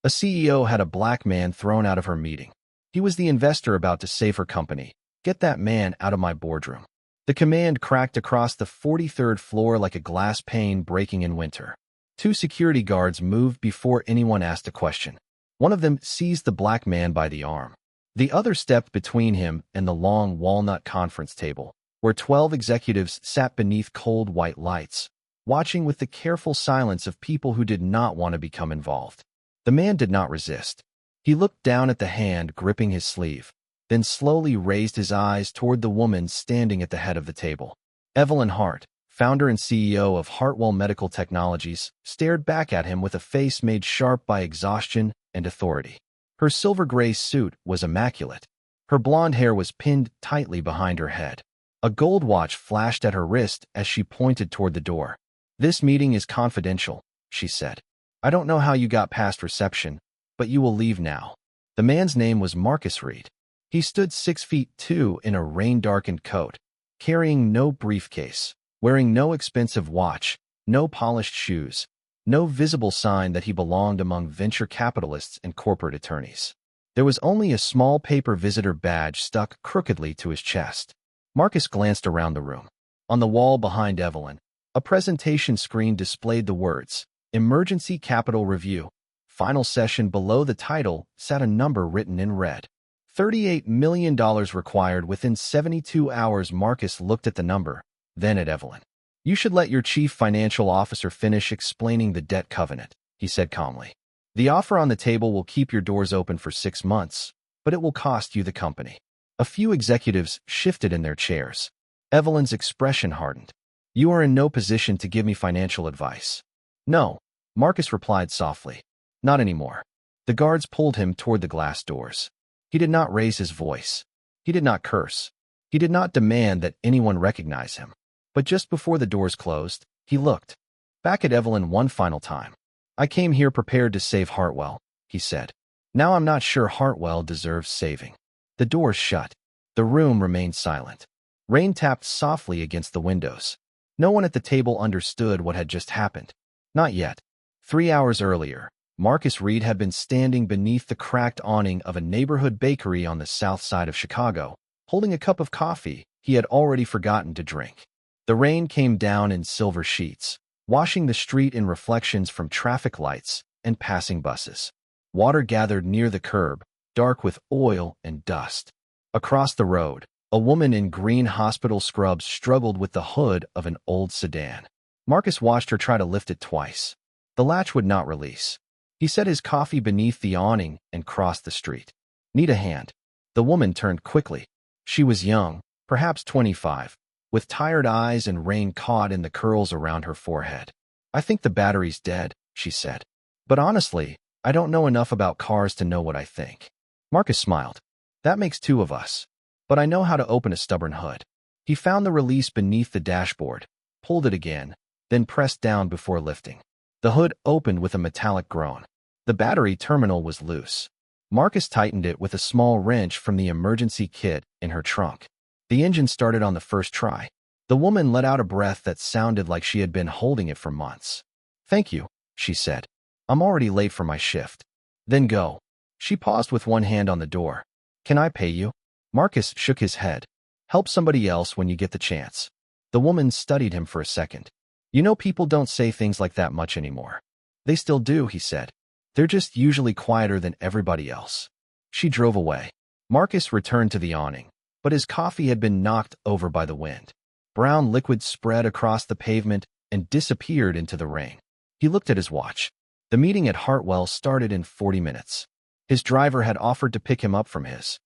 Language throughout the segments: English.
A CEO had a black man thrown out of her meeting. He was the investor about to save her company. Get that man out of my boardroom. The command cracked across the 43rd floor like a glass pane breaking in winter. Two security guards moved before anyone asked a question. One of them seized the black man by the arm. The other stepped between him and the long walnut conference table, where 12 executives sat beneath cold white lights, watching with the careful silence of people who did not want to become involved. The man did not resist. He looked down at the hand gripping his sleeve, then slowly raised his eyes toward the woman standing at the head of the table. Evelyn Hart, founder and CEO of Hartwell Medical Technologies, stared back at him with a face made sharp by exhaustion and authority. Her silver-gray suit was immaculate. Her blonde hair was pinned tightly behind her head. A gold watch flashed at her wrist as she pointed toward the door. "This meeting is confidential," she said. "I don't know how you got past reception, but you will leave now." The man's name was Marcus Reed. He stood 6'2" in a rain-darkened coat, carrying no briefcase, wearing no expensive watch, no polished shoes, no visible sign that he belonged among venture capitalists and corporate attorneys. There was only a small paper visitor badge stuck crookedly to his chest. Marcus glanced around the room. On the wall behind Evelyn, a presentation screen displayed the words, "Emergency Capital Review." Final session. Below the title sat a number written in red. $38 million required within 72 hours. Marcus looked at the number, then at Evelyn. "You should let your chief financial officer finish explaining the debt covenant," he said calmly. "The offer on the table will keep your doors open for 6 months, but it will cost you the company." A few executives shifted in their chairs. Evelyn's expression hardened. "You are in no position to give me financial advice." "No," Marcus replied softly. "Not anymore." The guards pulled him toward the glass doors. He did not raise his voice. He did not curse. He did not demand that anyone recognize him. But just before the doors closed, he looked back at Evelyn one final time. "I came here prepared to save Hartwell," he said. "Now I'm not sure Hartwell deserves saving." The doors shut. The room remained silent. Rain tapped softly against the windows. No one at the table understood what had just happened. Not yet. 3 hours earlier, Marcus Reed had been standing beneath the cracked awning of a neighborhood bakery on the south side of Chicago, holding a cup of coffee he had already forgotten to drink. The rain came down in silver sheets, washing the street in reflections from traffic lights and passing buses. Water gathered near the curb, dark with oil and dust. Across the road, a woman in green hospital scrubs struggled with the hood of an old sedan. Marcus watched her try to lift it twice. The latch would not release. He set his coffee beneath the awning and crossed the street. "Need a hand." The woman turned quickly. She was young, perhaps 25, with tired eyes and rain caught in the curls around her forehead. "I think the battery's dead," she said. "But honestly, I don't know enough about cars to know what I think." Marcus smiled. "That makes 2 of us. But I know how to open a stubborn hood." He found the release beneath the dashboard, pulled it again, then pressed down before lifting. The hood opened with a metallic groan. The battery terminal was loose. Marcus tightened it with a small wrench from the emergency kit in her trunk. The engine started on the first try. The woman let out a breath that sounded like she had been holding it for months. "Thank you," she said. "I'm already late for my shift." "Then go." She paused with one hand on the door. "Can I pay you?" Marcus shook his head. "Help somebody else when you get the chance." The woman studied him for a second. "You know, people don't say things like that much anymore." "They still do," he said. "They're just usually quieter than everybody else." She drove away. Marcus returned to the awning, but his coffee had been knocked over by the wind. Brown liquid spread across the pavement and disappeared into the rain. He looked at his watch. The meeting at Hartwell started in 40 minutes. His driver had offered to pick him up from his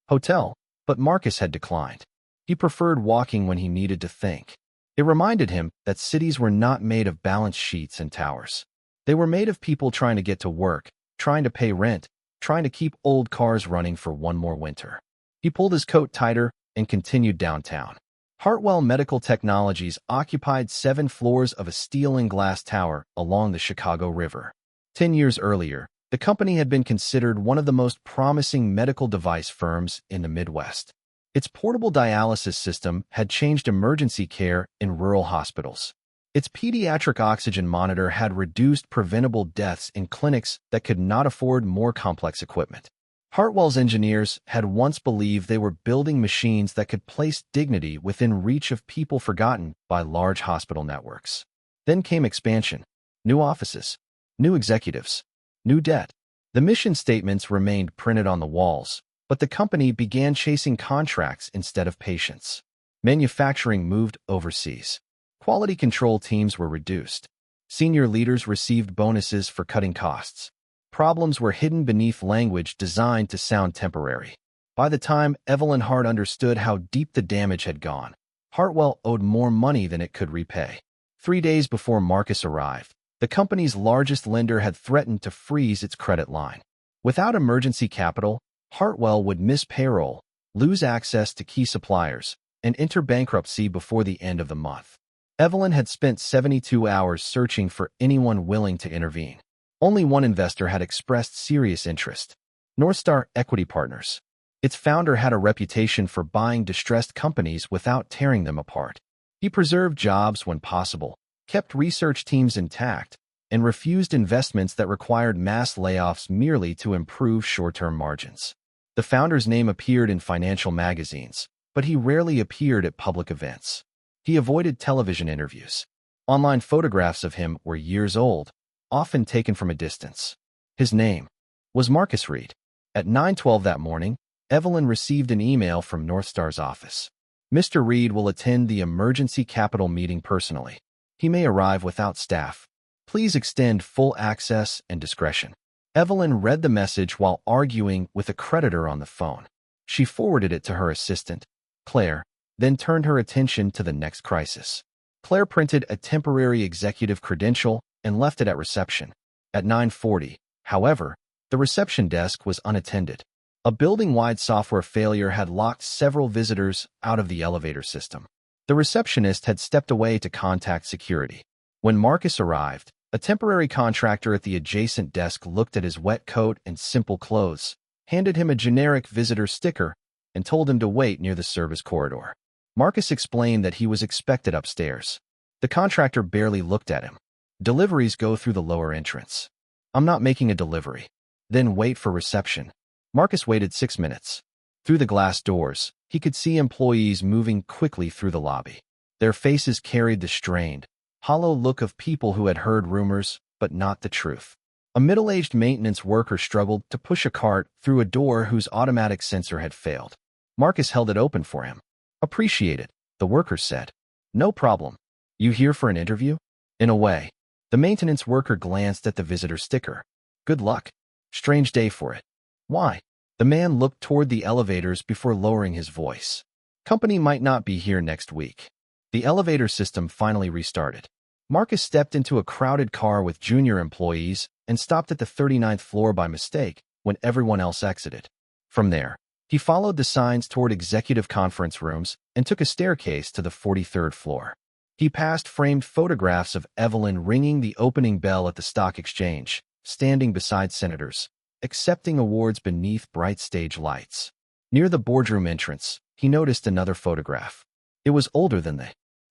hotel, but Marcus had declined. He preferred walking when he needed to think. It reminded him that cities were not made of balance sheets and towers. They were made of people trying to get to work, trying to pay rent, trying to keep old cars running for one more winter. He pulled his coat tighter and continued downtown. Hartwell Medical Technologies occupied 7 floors of a steel and glass tower along the Chicago River. 10 years earlier, the company had been considered one of the most promising medical device firms in the Midwest. Its portable dialysis system had changed emergency care in rural hospitals. Its pediatric oxygen monitor had reduced preventable deaths in clinics that could not afford more complex equipment. Hartwell's engineers had once believed they were building machines that could place dignity within reach of people forgotten by large hospital networks. Then came expansion, new offices, new executives, new debt. The mission statements remained printed on the walls, but the company began chasing contracts instead of patients. Manufacturing moved overseas. Quality control teams were reduced. Senior leaders received bonuses for cutting costs. Problems were hidden beneath language designed to sound temporary. By the time Evelyn Hart understood how deep the damage had gone, Hartwell owed more money than it could repay. 3 days before Marcus arrived, the company's largest lender had threatened to freeze its credit line. Without emergency capital, Hartwell would miss payroll, lose access to key suppliers, and enter bankruptcy before the end of the month. Evelyn had spent 72 hours searching for anyone willing to intervene. Only one investor had expressed serious interest: Northstar Equity Partners. Its founder had a reputation for buying distressed companies without tearing them apart. He preserved jobs when possible, kept research teams intact, and refused investments that required mass layoffs merely to improve short-term margins. The founder's name appeared in financial magazines, but he rarely appeared at public events. He avoided television interviews. Online photographs of him were years old, often taken from a distance. His name was Marcus Reed. At 9:12 that morning, Evelyn received an email from Northstar's office. Mr. Reed will attend the emergency capital meeting personally. He may arrive without staff. Please extend full access and discretion. Evelyn read the message while arguing with a creditor on the phone. She forwarded it to her assistant, Claire, then turned her attention to the next crisis. Claire printed a temporary executive credential and left it at reception. At 9:40, however, the reception desk was unattended. A building-wide software failure had locked several visitors out of the elevator system. The receptionist had stepped away to contact security. When Marcus arrived, a temporary contractor at the adjacent desk looked at his wet coat and simple clothes, handed him a generic visitor sticker, and told him to wait near the service corridor. Marcus explained that he was expected upstairs. The contractor barely looked at him. Deliveries go through the lower entrance. I'm not making a delivery. Then wait for reception. Marcus waited 6 minutes. Through the glass doors, he could see employees moving quickly through the lobby. Their faces carried the strained, hollow look of people who had heard rumors, but not the truth. A middle-aged maintenance worker struggled to push a cart through a door whose automatic sensor had failed. Marcus held it open for him. Appreciate it, the worker said. No problem. You here for an interview? In a way. The maintenance worker glanced at the visitor sticker. Good luck. Strange day for it. Why? The man looked toward the elevators before lowering his voice. Company might not be here next week. The elevator system finally restarted. Marcus stepped into a crowded car with junior employees and stopped at the 39th floor by mistake when everyone else exited. From there, he followed the signs toward executive conference rooms and took a staircase to the 43rd floor. He passed framed photographs of Evelyn ringing the opening bell at the stock exchange, standing beside senators, accepting awards beneath bright stage lights. Near the boardroom entrance, he noticed another photograph. It was older than the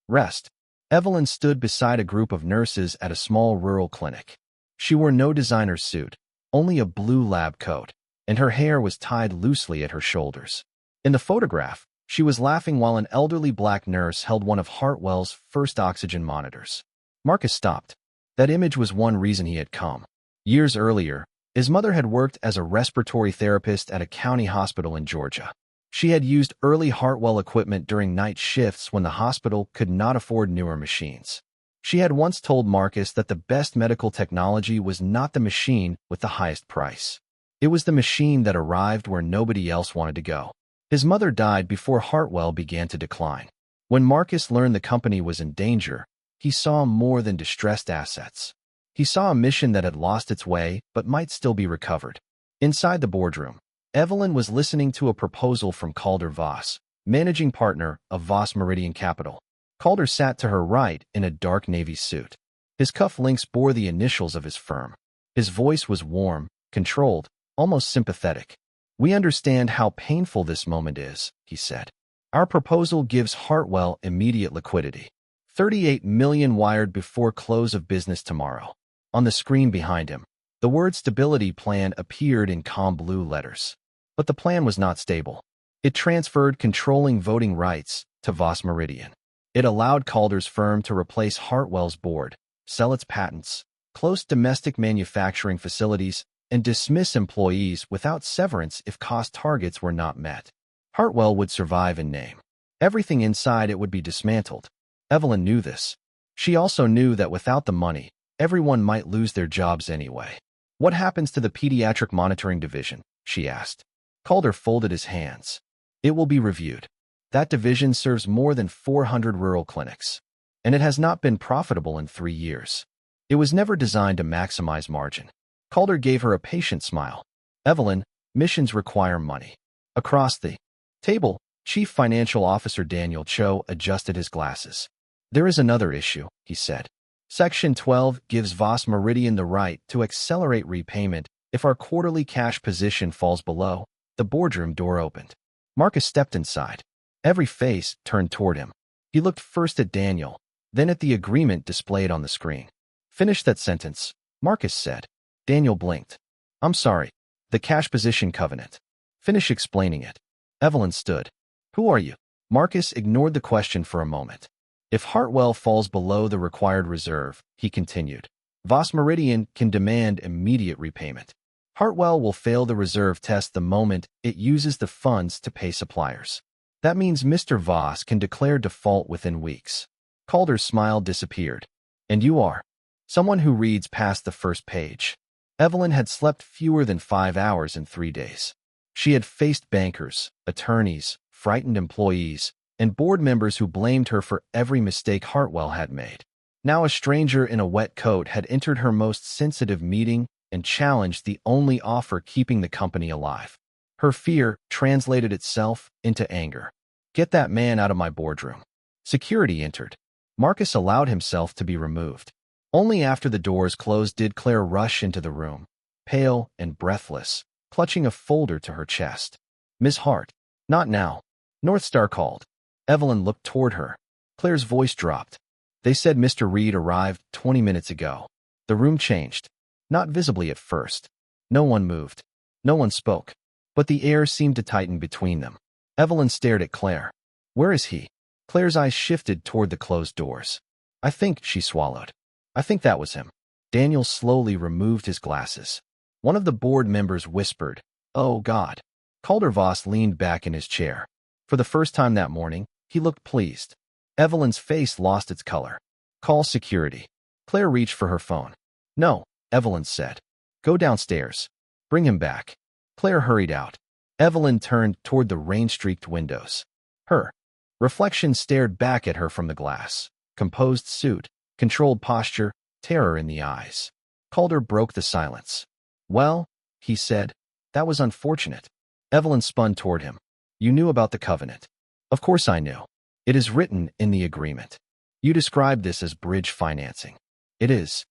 rest. Evelyn stood beside a group of nurses at a small rural clinic. She wore no designer suit, only a blue lab coat, and her hair was tied loosely at her shoulders. In the photograph, she was laughing while an elderly black nurse held one of Hartwell's first oxygen monitors. Marcus stopped. That image was one reason he had come. Years earlier, his mother had worked as a respiratory therapist at a county hospital in Georgia. She had used early Hartwell equipment during night shifts when the hospital could not afford newer machines. She had once told Marcus that the best medical technology was not the machine with the highest price. It was the machine that arrived where nobody else wanted to go. His mother died before Hartwell began to decline. When Marcus learned the company was in danger, he saw more than distressed assets. He saw a mission that had lost its way but might still be recovered. Inside the boardroom, Evelyn was listening to a proposal from Calder Voss, managing partner of Voss Meridian Capital. Calder sat to her right in a dark navy suit. His cuff links bore the initials of his firm. His voice was warm, controlled, almost sympathetic. We understand how painful this moment is, he said. Our proposal gives Hartwell immediate liquidity. 38 million wired before close of business tomorrow. On the screen behind him, the word stability plan appeared in calm blue letters. But the plan was not stable. It transferred controlling voting rights to Voss Meridian. It allowed Calder's firm to replace Hartwell's board, sell its patents, close domestic manufacturing facilities, and dismiss employees without severance if cost targets were not met. Hartwell would survive in name. Everything inside it would be dismantled. Evelyn knew this. She also knew that without the money, everyone might lose their jobs anyway. What happens to the pediatric monitoring division? She asked. Calder folded his hands. It will be reviewed. That division serves more than 400 rural clinics, and it has not been profitable in 3 years. It was never designed to maximize margin. Calder gave her a patient smile. Evelyn, missions require money. Across the table, Chief Financial Officer Daniel Cho adjusted his glasses. There is another issue, he said. Section 12 gives Voss Meridian the right to accelerate repayment if our quarterly cash position falls below. The boardroom door opened. Marcus stepped inside. Every face turned toward him. He looked first at Daniel, then at the agreement displayed on the screen. Finish that sentence, Marcus said. Daniel blinked. I'm sorry. The cash position covenant. Finish explaining it. Evelyn stood. Who are you? Marcus ignored the question for a moment. If Hartwell falls below the required reserve, he continued, Voss Meridian can demand immediate repayment. Hartwell will fail the reserve test the moment it uses the funds to pay suppliers. That means Mr. Voss can declare default within weeks. Calder's smile disappeared. And you are? Someone who reads past the first page. Evelyn had slept fewer than 5 hours in 3 days. She had faced bankers, attorneys, frightened employees, and board members who blamed her for every mistake Hartwell had made. Now a stranger in a wet coat had entered her most sensitive meeting and challenged the only offer keeping the company alive. Her fear translated itself into anger. Get that man out of my boardroom. Security entered. Marcus allowed himself to be removed. Only after the doors closed did Claire rush into the room, pale and breathless, clutching a folder to her chest. Miss Hart. Not now. North Star called. Evelyn looked toward her. Claire's voice dropped. They said Mr. Reed arrived 20 minutes ago. The room changed. Not visibly at first. No one moved. No one spoke. But the air seemed to tighten between them. Evelyn stared at Claire. Where is he? Claire's eyes shifted toward the closed doors. I think, she swallowed. I think that was him. Daniel slowly removed his glasses. One of the board members whispered, Oh God. Calder Voss leaned back in his chair. For the first time that morning, he looked pleased. Evelyn's face lost its color. Call security. Claire reached for her phone. No, Evelyn said. Go downstairs. Bring him back. Claire hurried out. Evelyn turned toward the rain-streaked windows. Her reflection stared back at her from the glass. Composed suit, controlled posture, terror in the eyes. Calder broke the silence. Well, he said, that was unfortunate. Evelyn spun toward him. You knew about the covenant. Of course I knew. It is written in the agreement. You described this as bridge financing. It is.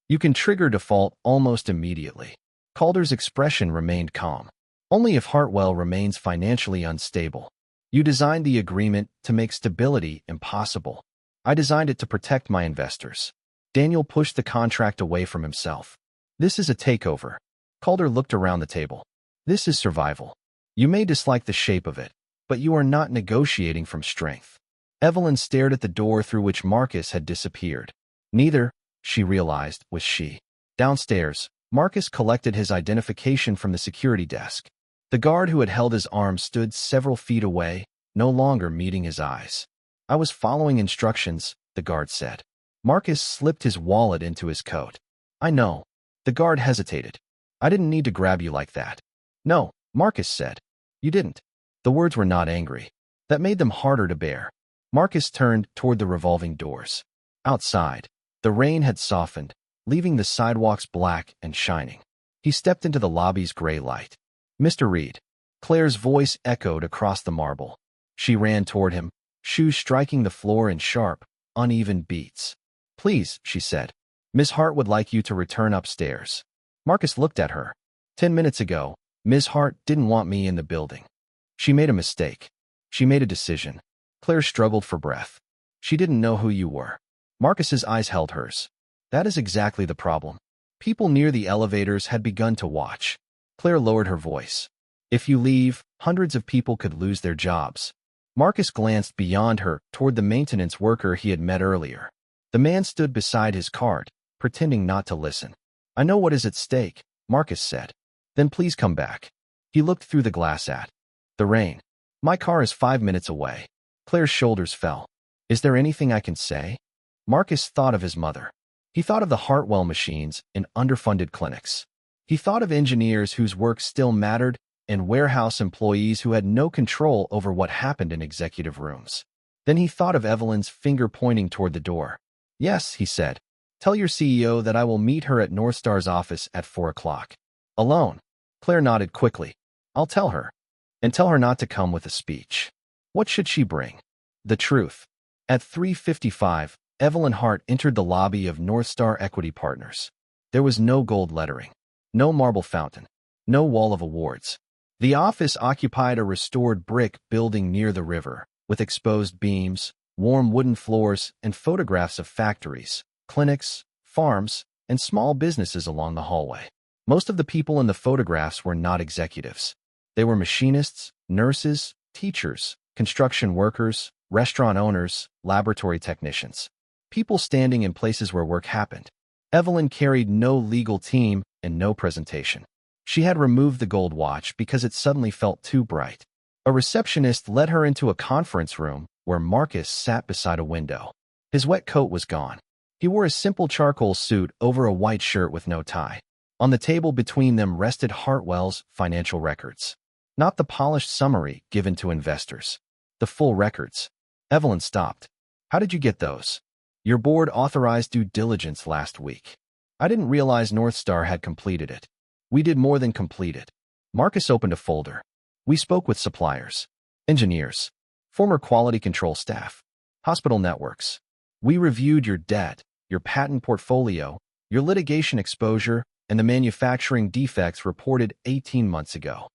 You can trigger default almost immediately. Calder's expression remained calm. Only if Hartwell remains financially unstable. You designed the agreement to make stability impossible. I designed it to protect my investors. Daniel pushed the contract away from himself. This is a takeover. Calder looked around the table. This is survival. You may dislike the shape of it, but you are not negotiating from strength. Evelyn stared at the door through which Marcus had disappeared. Neither, she realized, was she. Downstairs, Marcus collected his identification from the security desk. The guard who had held his arm stood several feet away, no longer meeting his eyes. I was following instructions, the guard said. Marcus slipped his wallet into his coat. I know. The guard hesitated. I didn't need to grab you like that. No, Marcus said. You didn't. The words were not angry. That made them harder to bear. Marcus turned toward the revolving doors. Outside, the rain had softened, leaving the sidewalks black and shining. He stepped into the lobby's gray light. Mr. Reed. Claire's voice echoed across the marble. She ran toward him, shoes striking the floor in sharp, uneven beats. Please, she said. Miss Hart would like you to return upstairs. Marcus looked at her. 10 minutes ago, Ms. Hart didn't want me in the building. She made a mistake. She made a decision. Claire struggled for breath. She didn't know who you were. Marcus's eyes held hers. That is exactly the problem. People near the elevators had begun to watch. Claire lowered her voice. If you leave, hundreds of people could lose their jobs. Marcus glanced beyond her toward the maintenance worker he had met earlier. The man stood beside his cart, pretending not to listen. I know what is at stake, Marcus said. Then please come back. He looked through the glass at the rain. My car is 5 minutes away. Claire's shoulders fell. Is there anything I can say? Marcus thought of his mother. He thought of the Hartwell machines in underfunded clinics. He thought of engineers whose work still mattered and warehouse employees who had no control over what happened in executive rooms. Then he thought of Evelyn's finger pointing toward the door. Yes, he said. Tell your CEO that I will meet her at Northstar's office at 4 o'clock. Alone. Claire nodded quickly. I'll tell her. And tell her not to come with a speech. What should she bring? The truth. At 3:55, Evelyn Hart entered the lobby of Northstar Equity Partners. There was no gold lettering, no marble fountain, no wall of awards. The office occupied a restored brick building near the river, with exposed beams, warm wooden floors, and photographs of factories, clinics, farms, and small businesses along the hallway. Most of the people in the photographs were not executives. They were machinists, nurses, teachers, construction workers, restaurant owners, laboratory technicians. People standing in places where work happened. Evelyn carried no legal team and no presentation. She had removed the gold watch because it suddenly felt too bright. A receptionist led her into a conference room where Marcus sat beside a window. His wet coat was gone. He wore a simple charcoal suit over a white shirt with no tie. On the table between them rested Hartwell's financial records. Not the polished summary given to investors. The full records. Evelyn stopped. How did you get those? Your board authorized due diligence last week. I didn't realize Northstar had completed it. We did more than complete it. Marcus opened a folder. We spoke with suppliers, engineers, former quality control staff, hospital networks. We reviewed your debt, your patent portfolio, your litigation exposure, and the manufacturing defects reported 18 months ago.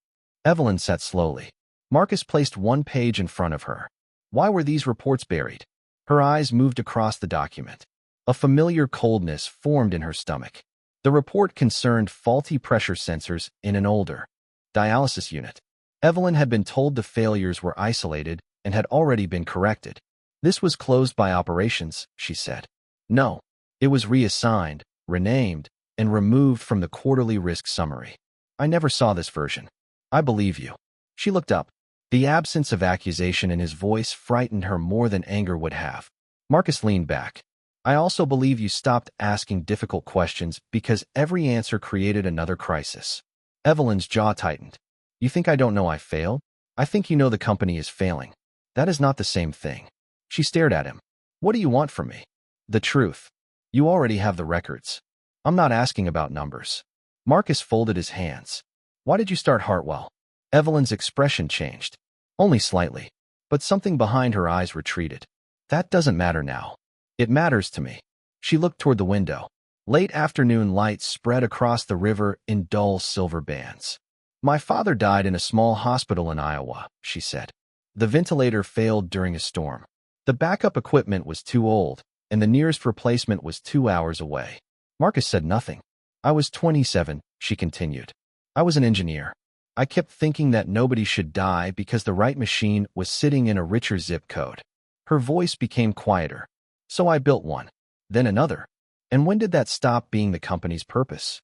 Evelyn sat slowly. Marcus placed one page in front of her. Why were these reports buried? Her eyes moved across the document. A familiar coldness formed in her stomach. The report concerned faulty pressure sensors in an older dialysis unit. Evelyn had been told the failures were isolated and had already been corrected. This was closed by operations, she said. No, it was reassigned, renamed, and removed from the quarterly risk summary. I never saw this version. I believe you. She looked up. The absence of accusation in his voice frightened her more than anger would have. Marcus leaned back. I also believe you stopped asking difficult questions because every answer created another crisis. Evelyn's jaw tightened. You think I don't know I failed? I think you know the company is failing. That is not the same thing. She stared at him. What do you want from me? The truth. You already have the records. I'm not asking about numbers. Marcus folded his hands. Why did you start Hartwell? Evelyn's expression changed. Only slightly. But something behind her eyes retreated. That doesn't matter now. It matters to me. She looked toward the window. Late afternoon light spread across the river in dull silver bands. My father died in a small hospital in Iowa, she said. The ventilator failed during a storm. The backup equipment was too old, and the nearest replacement was 2 hours away. Marcus said nothing. I was 27, she continued. I was an engineer. I kept thinking that nobody should die because the right machine was sitting in a richer zip code. Her voice became quieter. So I built one. Then another. And when did that stop being the company's purpose?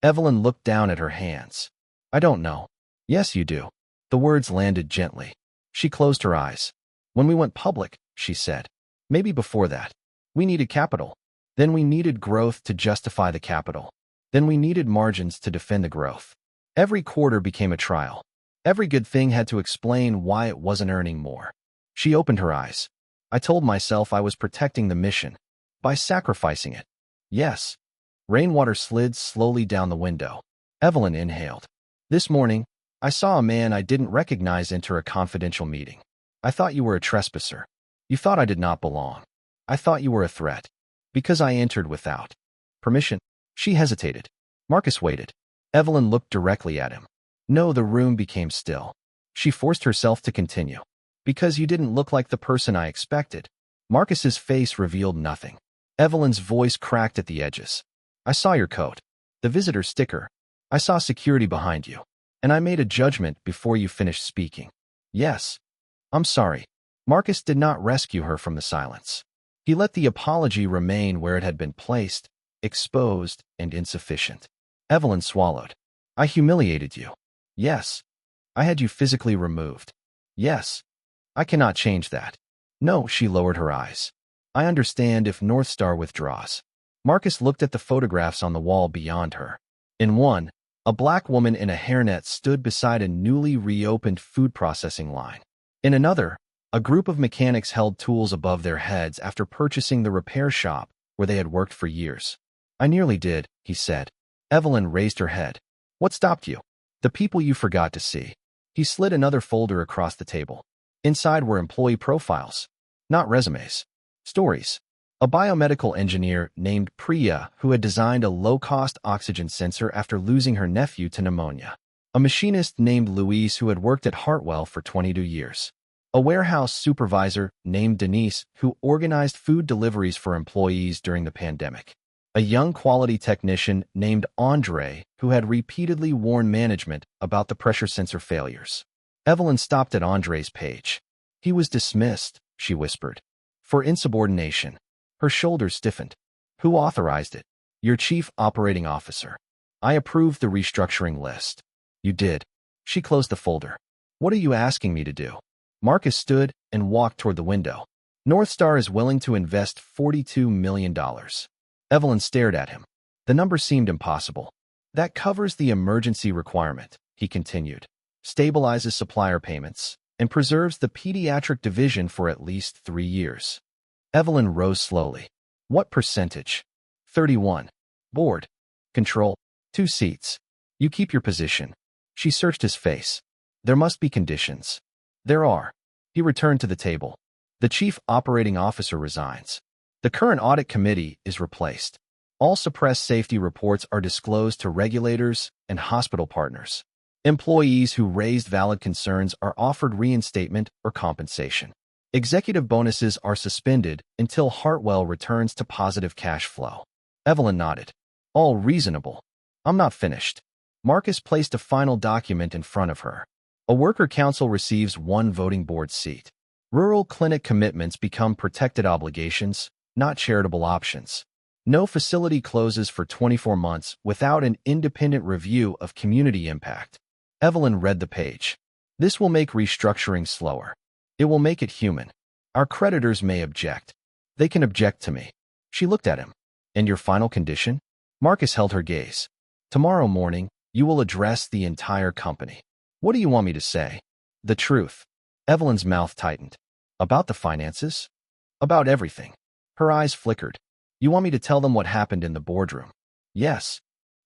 Evelyn looked down at her hands. I don't know. Yes, you do. The words landed gently. She closed her eyes. When we went public, she said. Maybe before that. We needed capital. Then we needed growth to justify the capital. Then we needed margins to defend the growth. Every quarter became a trial. Every good thing had to explain why it wasn't earning more. She opened her eyes. I told myself I was protecting the mission. By sacrificing it. Yes. Rainwater slid slowly down the window. Evelyn inhaled. This morning, I saw a man I didn't recognize enter a confidential meeting. I thought you were a trespasser. You thought I did not belong. I thought you were a threat. Because I entered without permission. She hesitated. Marcus waited. Evelyn looked directly at him. No, the room became still. She forced herself to continue. Because you didn't look like the person I expected. Marcus's face revealed nothing. Evelyn's voice cracked at the edges. I saw your coat. The visitor sticker. I saw security behind you. And I made a judgment before you finished speaking. Yes. I'm sorry. Marcus did not rescue her from the silence. He let the apology remain where it had been placed, exposed and insufficient. Evelyn swallowed. I humiliated you. Yes. I had you physically removed. Yes. I cannot change that. No, she lowered her eyes. I understand if North Star withdraws. Marcus looked at the photographs on the wall beyond her. In one, a black woman in a hairnet stood beside a newly reopened food processing line. In another, a group of mechanics held tools above their heads after purchasing the repair shop where they had worked for years. I nearly did, he said. Evelyn raised her head. What stopped you? The people you forgot to see. He slid another folder across the table. Inside were employee profiles, not resumes. Stories. A biomedical engineer named Priya who had designed a low-cost oxygen sensor after losing her nephew to pneumonia. A machinist named Louise who had worked at Hartwell for 22 years. A warehouse supervisor named Denise who organized food deliveries for employees during the pandemic. A young quality technician named Andre who had repeatedly warned management about the pressure sensor failures. Evelyn stopped at Andre's page. He was dismissed, she whispered. For insubordination. Her shoulders stiffened. Who authorized it? Your chief operating officer. I approved the restructuring list. You did. She closed the folder. What are you asking me to do? Marcus stood and walked toward the window. North Star is willing to invest $42 million. Evelyn stared at him. The number seemed impossible. That covers the emergency requirement, he continued, stabilizes supplier payments, and preserves the pediatric division for at least 3 years. Evelyn rose slowly. What percentage? 31. Board. Control. 2 seats. You keep your position. She searched his face. There must be conditions. There are. He returned to the table. The chief operating officer resigns. The current audit committee is replaced. All suppressed safety reports are disclosed to regulators and hospital partners. Employees who raised valid concerns are offered reinstatement or compensation. Executive bonuses are suspended until Hartwell returns to positive cash flow. Evelyn nodded. All reasonable. I'm not finished. Marcus placed a final document in front of her. A worker council receives 1 voting board seat. Rural clinic commitments become protected obligations, not charitable options. No facility closes for 24 months without an independent review of community impact. Evelyn read the page. This will make restructuring slower. It will make it human. Our creditors may object. They can object to me. She looked at him. And your final condition? Marcus held her gaze. Tomorrow morning, you will address the entire company. What do you want me to say? The truth. Evelyn's mouth tightened. About the finances? About everything. Her eyes flickered. You want me to tell them what happened in the boardroom? Yes.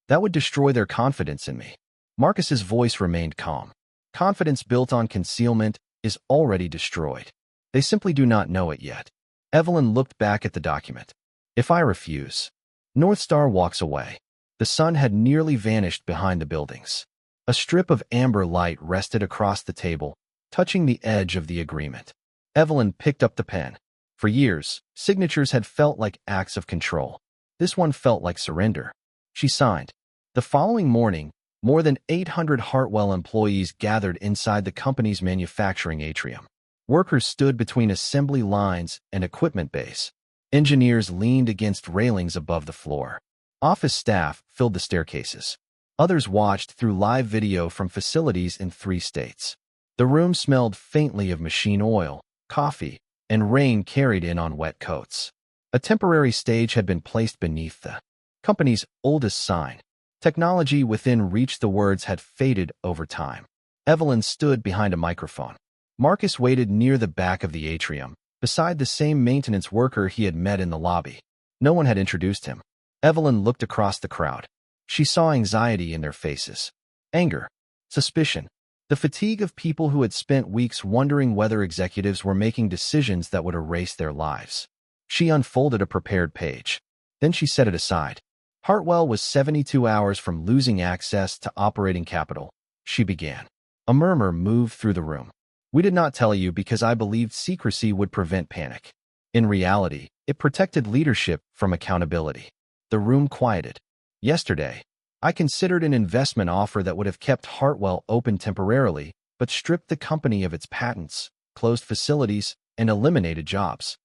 That would destroy their confidence in me. Marcus's voice remained calm. Confidence built on concealment is already destroyed. They simply do not know it yet. Evelyn looked back at the document. If I refuse. North Star walks away. The sun had nearly vanished behind the buildings. A strip of amber light rested across the table, touching the edge of the agreement. Evelyn picked up the pen. For years, signatures had felt like acts of control. This one felt like surrender. She signed. The following morning, more than 800 Hartwell employees gathered inside the company's manufacturing atrium. Workers stood between assembly lines and equipment bays. Engineers leaned against railings above the floor. Office staff filled the staircases. Others watched through live video from facilities in 3 states. The room smelled faintly of machine oil, coffee, and rain carried in on wet coats. A temporary stage had been placed beneath the company's oldest sign. Technology within reach. The words had faded over time. Evelyn stood behind a microphone. Marcus waited near the back of the atrium, beside the same maintenance worker he had met in the lobby. No one had introduced him. Evelyn looked across the crowd. She saw anxiety in their faces. Anger. Suspicion. The fatigue of people who had spent weeks wondering whether executives were making decisions that would erase their lives. She unfolded a prepared page. Then she set it aside. Hartwell was 72 hours from losing access to operating capital. She began. A murmur moved through the room. We did not tell you because I believed secrecy would prevent panic. In reality, it protected leadership from accountability. The room quieted. Yesterday, I considered an investment offer that would have kept Hartwell open temporarily, but stripped the company of its patents, closed facilities, and eliminated jobs.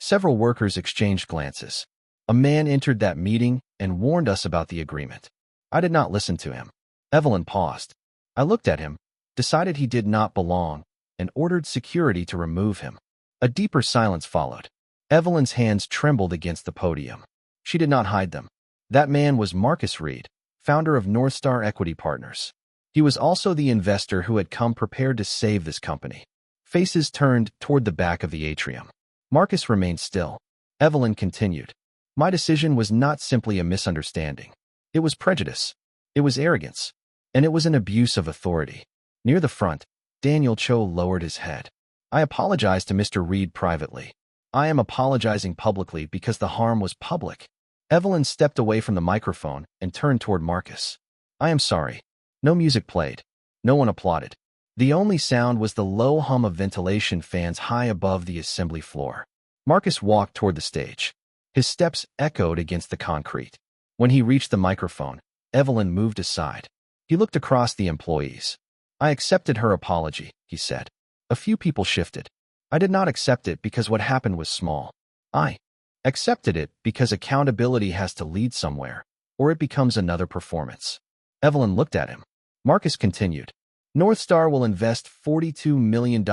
Several workers exchanged glances. A man entered that meeting and warned us about the agreement. I did not listen to him. Evelyn paused. I looked at him, decided he did not belong, and ordered security to remove him. A deeper silence followed. Evelyn's hands trembled against the podium. She did not hide them. That man was Marcus Reed, founder of Northstar Equity Partners. He was also the investor who had come prepared to save this company. Faces turned toward the back of the atrium. Marcus remained still. Evelyn continued. My decision was not simply a misunderstanding. It was prejudice. It was arrogance. And it was an abuse of authority. Near the front, Daniel Cho lowered his head. I apologized to Mr. Reed privately. I am apologizing publicly because the harm was public. Evelyn stepped away from the microphone and turned toward Marcus. I am sorry. No music played. No one applauded. The only sound was the low hum of ventilation fans high above the assembly floor. Marcus walked toward the stage. His steps echoed against the concrete. When he reached the microphone, Evelyn moved aside. He looked across the employees. I accepted her apology, he said. A few people shifted. I did not accept it because what happened was small. I accepted it because accountability has to lead somewhere, or it becomes another performance. Evelyn looked at him. Marcus continued. Northstar will invest $42 million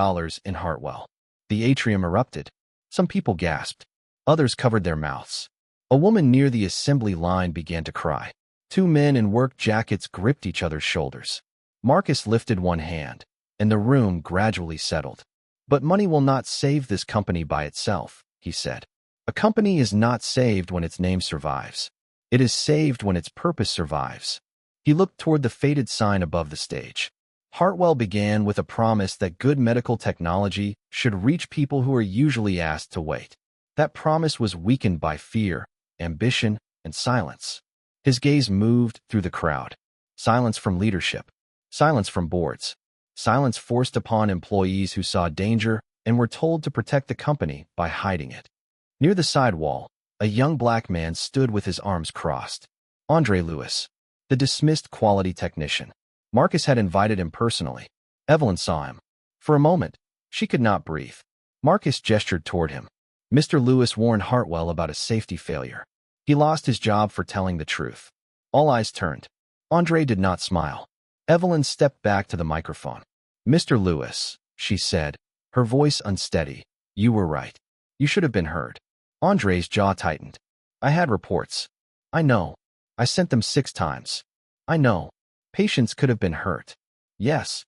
in Hartwell. The atrium erupted. Some people gasped. Others covered their mouths. A woman near the assembly line began to cry. Two men in work jackets gripped each other's shoulders. Marcus lifted one hand, and the room gradually settled. But money will not save this company by itself, he said. A company is not saved when its name survives. It is saved when its purpose survives. He looked toward the faded sign above the stage. Hartwell began with a promise that good medical technology should reach people who are usually asked to wait. That promise was weakened by fear, ambition, and silence. His gaze moved through the crowd. Silence from leadership. Silence from boards. Silence forced upon employees who saw danger and were told to protect the company by hiding it. Near the side wall, a young black man stood with his arms crossed. Andre Lewis, the dismissed quality technician. Marcus had invited him personally. Evelyn saw him. For a moment, she could not breathe. Marcus gestured toward him. Mr. Lewis warned Hartwell about a safety failure. He lost his job for telling the truth. All eyes turned. Andre did not smile. Evelyn stepped back to the microphone. Mr. Lewis, she said, her voice unsteady. You were right. You should have been heard. Andre's jaw tightened. I had reports. I know. I sent them 6 times. I know. Patients could have been hurt. Yes.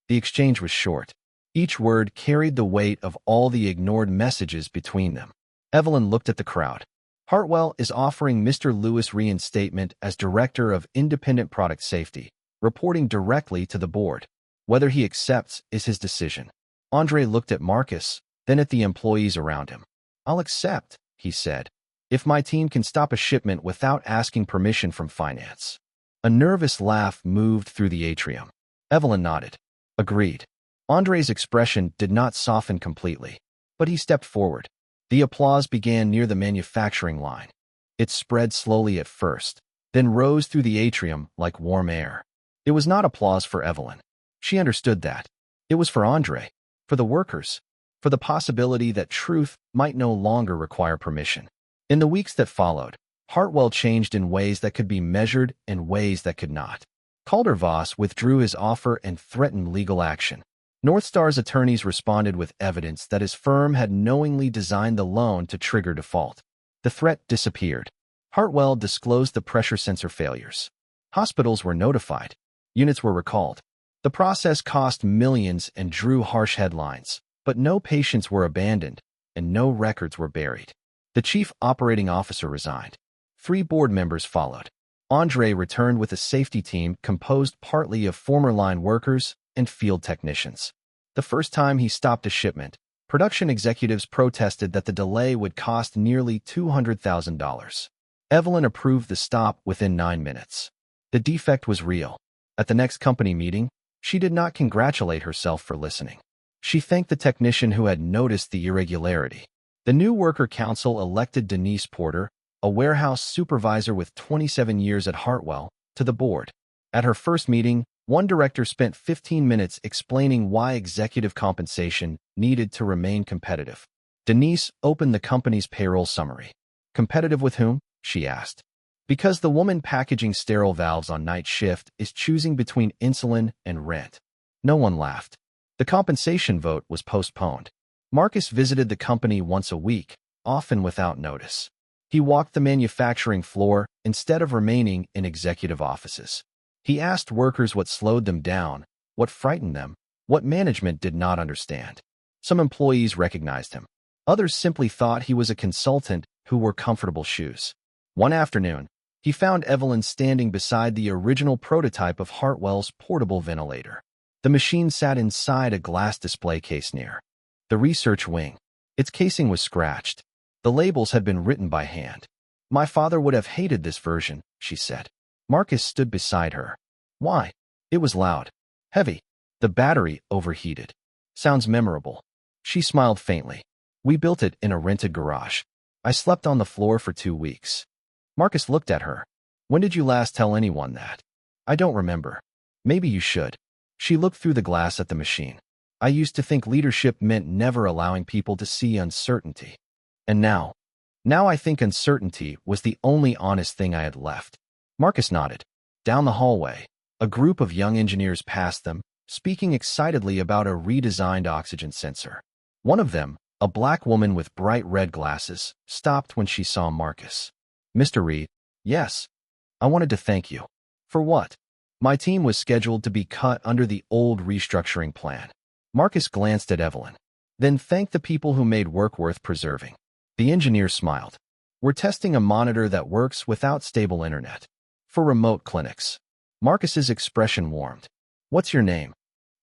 The exchange was short. Each word carried the weight of all the ignored messages between them. Evelyn looked at the crowd. Hartwell is offering Mr. Lewis reinstatement as Director of Independent Product Safety, reporting directly to the board. Whether he accepts is his decision. Andre looked at Marcus, then at the employees around him. I'll accept, he said, if my team can stop a shipment without asking permission from finance. A nervous laugh moved through the atrium. Evelyn nodded. Agreed. Andre's expression did not soften completely, but he stepped forward. The applause began near the manufacturing line. It spread slowly at first, then rose through the atrium like warm air. It was not applause for Evelyn. She understood that. It was for Andre, for the workers, for the possibility that truth might no longer require permission. In the weeks that followed, Hartwell changed in ways that could be measured and ways that could not. Calder Voss withdrew his offer and threatened legal action. Northstar's attorneys responded with evidence that his firm had knowingly designed the loan to trigger default. The threat disappeared. Hartwell disclosed the pressure sensor failures. Hospitals were notified. Units were recalled. The process cost millions and drew harsh headlines, but no patients were abandoned, and no records were buried. The chief operating officer resigned. 3 board members followed. Andre returned with a safety team composed partly of former line workers and field technicians. The first time he stopped a shipment, production executives protested that the delay would cost nearly $200,000. Evelyn approved the stop within 9 minutes. The defect was real. At the next company meeting, she did not congratulate herself for listening. She thanked the technician who had noticed the irregularity. The new worker council elected Denise Porter, a warehouse supervisor with 27 years at Hartwell, to the board. At her first meeting, one director spent 15 minutes explaining why executive compensation needed to remain competitive. Denise opened the company's payroll summary. Competitive with whom? She asked. Because the woman packaging sterile valves on night shift is choosing between insulin and rent. No one laughed. The compensation vote was postponed. Marcus visited the company once a week, often without notice. He walked the manufacturing floor instead of remaining in executive offices. He asked workers what slowed them down, what frightened them, what management did not understand. Some employees recognized him. Others simply thought he was a consultant who wore comfortable shoes. One afternoon, he found Evelyn standing beside the original prototype of Hartwell's portable ventilator. The machine sat inside a glass display case near the research wing. Its casing was scratched. The labels had been written by hand. My father would have hated this version, she said. Marcus stood beside her. Why? It was loud. Heavy. The battery overheated. Sounds memorable. She smiled faintly. We built it in a rented garage. I slept on the floor for 2 weeks. Marcus looked at her. When did you last tell anyone that? I don't remember. Maybe you should. She looked through the glass at the machine. I used to think leadership meant never allowing people to see uncertainty. And now I think uncertainty was the only honest thing I had left. Marcus nodded. Down the hallway, a group of young engineers passed them, speaking excitedly about a redesigned oxygen sensor. One of them, a black woman with bright red glasses, stopped when she saw Marcus. Mr. Reed, yes. I wanted to thank you. For what? My team was scheduled to be cut under the old restructuring plan. Marcus glanced at Evelyn. Then thank the people who made work worth preserving. The engineer smiled. We're testing a monitor that works without stable internet. For remote clinics. Marcus's expression warmed. What's your name?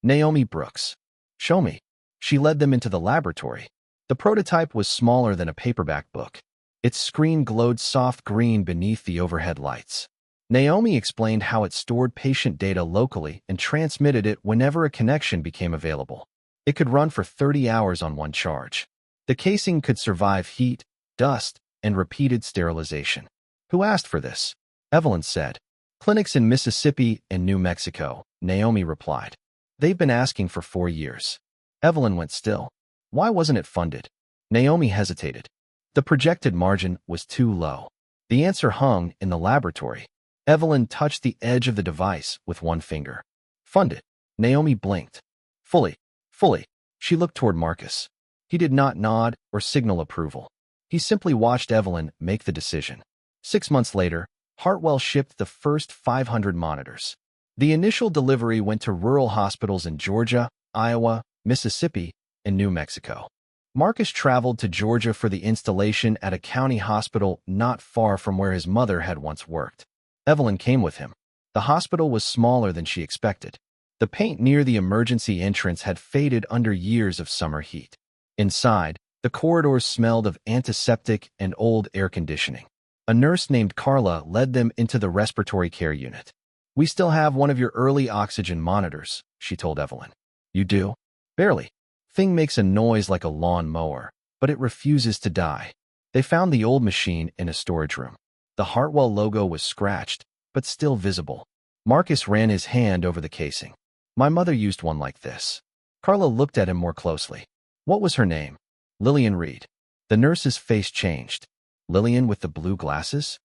Naomi Brooks. Show me. She led them into the laboratory. The prototype was smaller than a paperback book. Its screen glowed soft green beneath the overhead lights. Naomi explained how it stored patient data locally and transmitted it whenever a connection became available. It could run for 30 hours on one charge. The casing could survive heat, dust, and repeated sterilization. Who asked for this? Evelyn said. Clinics in Mississippi and New Mexico, Naomi replied. They've been asking for 4 years. Evelyn went still. Why wasn't it funded? Naomi hesitated. The projected margin was too low. The answer hung in the laboratory. Evelyn touched the edge of the device with one finger. Funded. Naomi blinked. Fully. She looked toward Marcus. He did not nod or signal approval. He simply watched Evelyn make the decision. 6 months later, Hartwell shipped the first 500 monitors. The initial delivery went to rural hospitals in Georgia, Iowa, Mississippi, and New Mexico. Marcus traveled to Georgia for the installation at a county hospital not far from where his mother had once worked. Evelyn came with him. The hospital was smaller than she expected. The paint near the emergency entrance had faded under years of summer heat. Inside, the corridors smelled of antiseptic and old air conditioning. A nurse named Carla led them into the respiratory care unit. We still have one of your early oxygen monitors, she told Evelyn. You do? Barely. Thing makes a noise like a lawn mower, but it refuses to die. They found the old machine in a storage room. The Hartwell logo was scratched, but still visible. Marcus ran his hand over the casing. My mother used one like this. Carla looked at him more closely. What was her name? Lillian Reed. The nurse's face changed. Lillian with the blue glasses?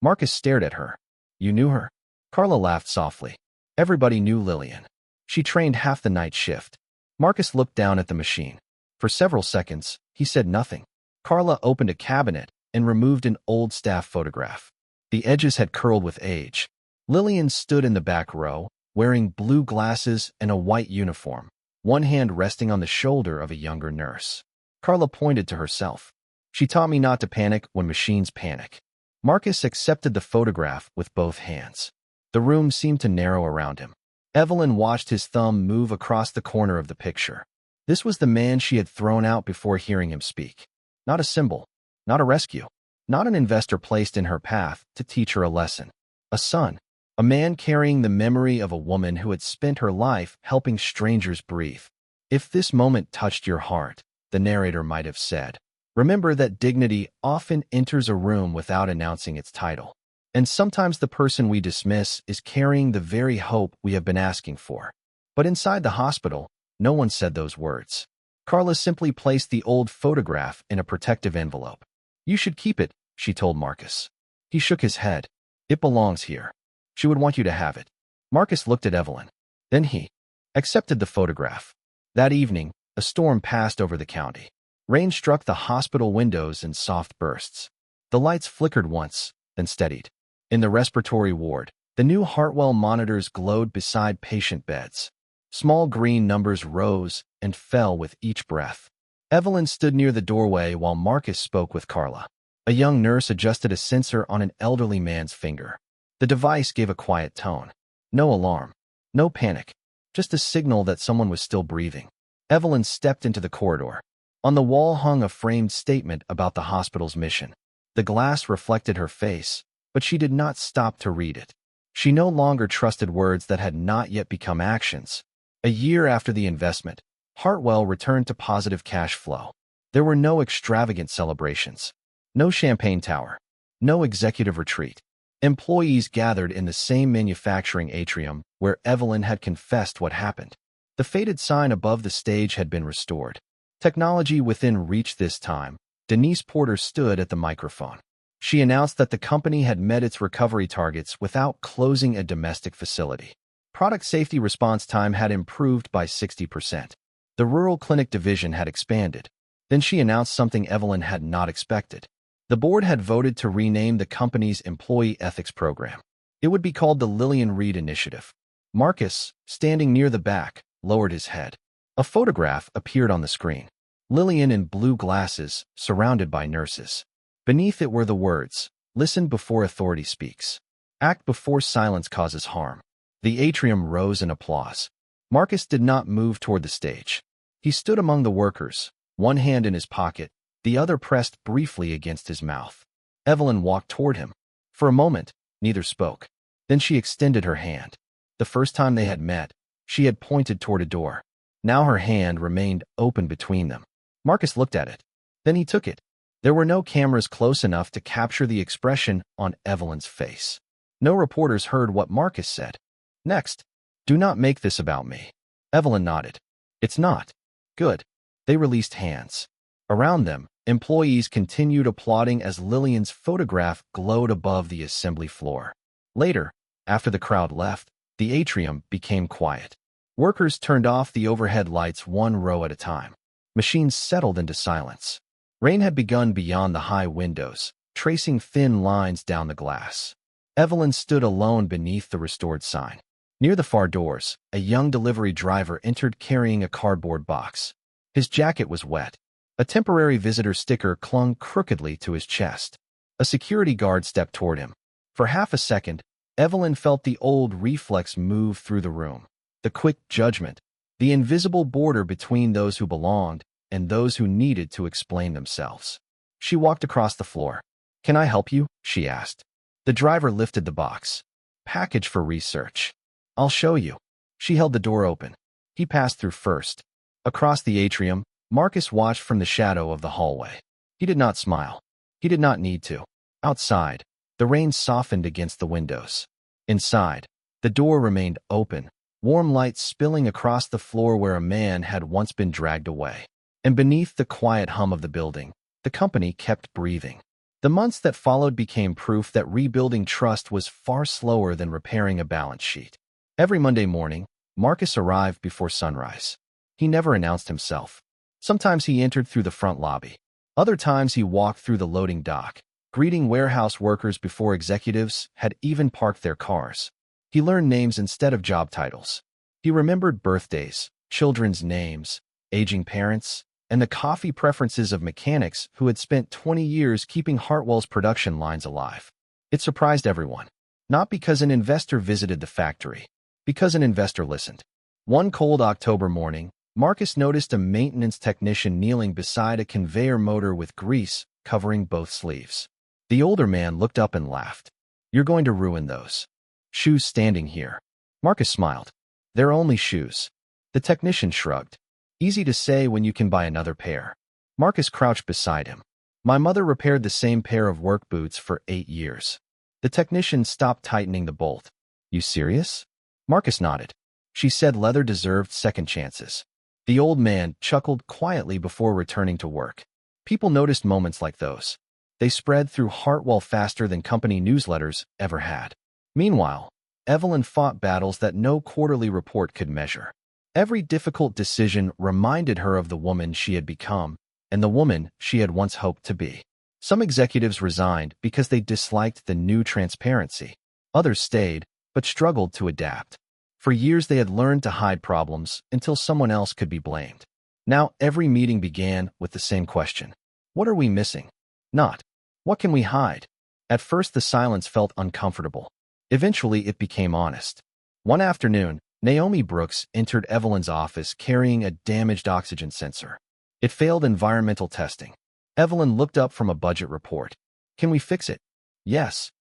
Marcus stared at her. You knew her? Carla laughed softly. Everybody knew Lillian. She trained half the night shift. Marcus looked down at the machine. For several seconds, he said nothing. Carla opened a cabinet and removed an old staff photograph. The edges had curled with age. Lillian stood in the back row, wearing blue glasses and a white uniform, one hand resting on the shoulder of a younger nurse. Carla pointed to herself. She taught me not to panic when machines panic. Marcus accepted the photograph with both hands. The room seemed to narrow around him. Evelyn watched his thumb move across the corner of the picture. This was the man she had thrown out before hearing him speak. Not a symbol, not a rescue, not an investor placed in her path to teach her a lesson. A son, a man carrying the memory of a woman who had spent her life helping strangers breathe. If this moment touched your heart, the narrator might have said, Remember that dignity often enters a room without announcing its title. And sometimes the person we dismiss is carrying the very hope we have been asking for. But inside the hospital, no one said those words. Carla simply placed the old photograph in a protective envelope. "You should keep it," she told Marcus. He shook his head. "It belongs here. She would want you to have it." Marcus looked at Evelyn. Then he accepted the photograph. That evening, a storm passed over the county. Rain struck the hospital windows in soft bursts. The lights flickered once, then steadied. In the respiratory ward, the new Hartwell monitors glowed beside patient beds. Small green numbers rose and fell with each breath. Evelyn stood near the doorway while Marcus spoke with Carla. A young nurse adjusted a sensor on an elderly man's finger. The device gave a quiet tone. No alarm, no panic, just a signal that someone was still breathing. Evelyn stepped into the corridor. On the wall hung a framed statement about the hospital's mission. The glass reflected her face, but she did not stop to read it. She no longer trusted words that had not yet become actions. A year after the investment, Hartwell returned to positive cash flow. There were no extravagant celebrations, no champagne tower, no executive retreat. Employees gathered in the same manufacturing atrium where Evelyn had confessed what happened. The faded sign above the stage had been restored. Technology within reach this time. Denise Porter stood at the microphone. She announced that the company had met its recovery targets without closing a domestic facility. Product safety response time had improved by 60%. The rural clinic division had expanded. Then she announced something Evelyn had not expected. The board had voted to rename the company's employee ethics program. It would be called the Lillian Reed Initiative. Marcus, standing near the back, lowered his head. A photograph appeared on the screen. Lillian in blue glasses, surrounded by nurses. Beneath it were the words, "Listen before authority speaks. Act before silence causes harm." The atrium rose in applause. Marcus did not move toward the stage. He stood among the workers, one hand in his pocket, the other pressed briefly against his mouth. Evelyn walked toward him. For a moment, neither spoke. Then she extended her hand. The first time they had met, she had pointed toward a door. Now her hand remained open between them. Marcus looked at it. Then he took it. There were no cameras close enough to capture the expression on Evelyn's face. No reporters heard what Marcus said. "Next, do not make this about me." Evelyn nodded. "It's not." "Good." They released hands. Around them, employees continued applauding as Lillian's photograph glowed above the assembly floor. Later, after the crowd left, the atrium became quiet. Workers turned off the overhead lights one row at a time. Machines settled into silence. Rain had begun beyond the high windows, tracing thin lines down the glass. Evelyn stood alone beneath the restored sign. Near the far doors, a young delivery driver entered carrying a cardboard box. His jacket was wet. A temporary visitor sticker clung crookedly to his chest. A security guard stepped toward him. For half a second, Evelyn felt the old reflex move through the room. The quick judgment, the invisible border between those who belonged and those who needed to explain themselves. She walked across the floor. "Can I help you?" she asked. The driver lifted the box. "Package for research." "I'll show you." She held the door open. He passed through first. Across the atrium, Marcus watched from the shadow of the hallway. He did not smile. He did not need to. Outside, the rain softened against the windows. Inside, the door remained open, warm light spilling across the floor where a man had once been dragged away. And beneath the quiet hum of the building, the company kept breathing. The months that followed became proof that rebuilding trust was far slower than repairing a balance sheet. Every Monday morning, Marcus arrived before sunrise. He never announced himself. Sometimes he entered through the front lobby. Other times he walked through the loading dock, greeting warehouse workers before executives had even parked their cars. He learned names instead of job titles. He remembered birthdays, children's names, aging parents, and the coffee preferences of mechanics who had spent 20 years keeping Hartwell's production lines alive. It surprised everyone. Not because an investor visited the factory, because an investor listened. One cold October morning, Marcus noticed a maintenance technician kneeling beside a conveyor motor with grease covering both sleeves. The older man looked up and laughed. "You're going to ruin those shoes standing here." Marcus smiled. "They're only shoes." The technician shrugged. "Easy to say when you can buy another pair." Marcus crouched beside him. My mother repaired the same pair of work boots for 8 years. The technician stopped tightening the bolt. You serious? Marcus nodded. She said leather deserved second chances. The old man chuckled quietly before returning to work. People noticed moments like those. They spread through Hartwell faster than company newsletters ever had. Meanwhile, Evelyn fought battles that no quarterly report could measure. Every difficult decision reminded her of the woman she had become and the woman she had once hoped to be. Some executives resigned because they disliked the new transparency. Others stayed, but struggled to adapt. For years they had learned to hide problems until someone else could be blamed. Now every meeting began with the same question. What are we missing? Not, what can we hide? At first the silence felt uncomfortable. Eventually it became honest. One afternoon, Naomi Brooks entered Evelyn's office carrying a damaged oxygen sensor. It failed environmental testing. Evelyn looked up from a budget report. Can we fix it? Yes.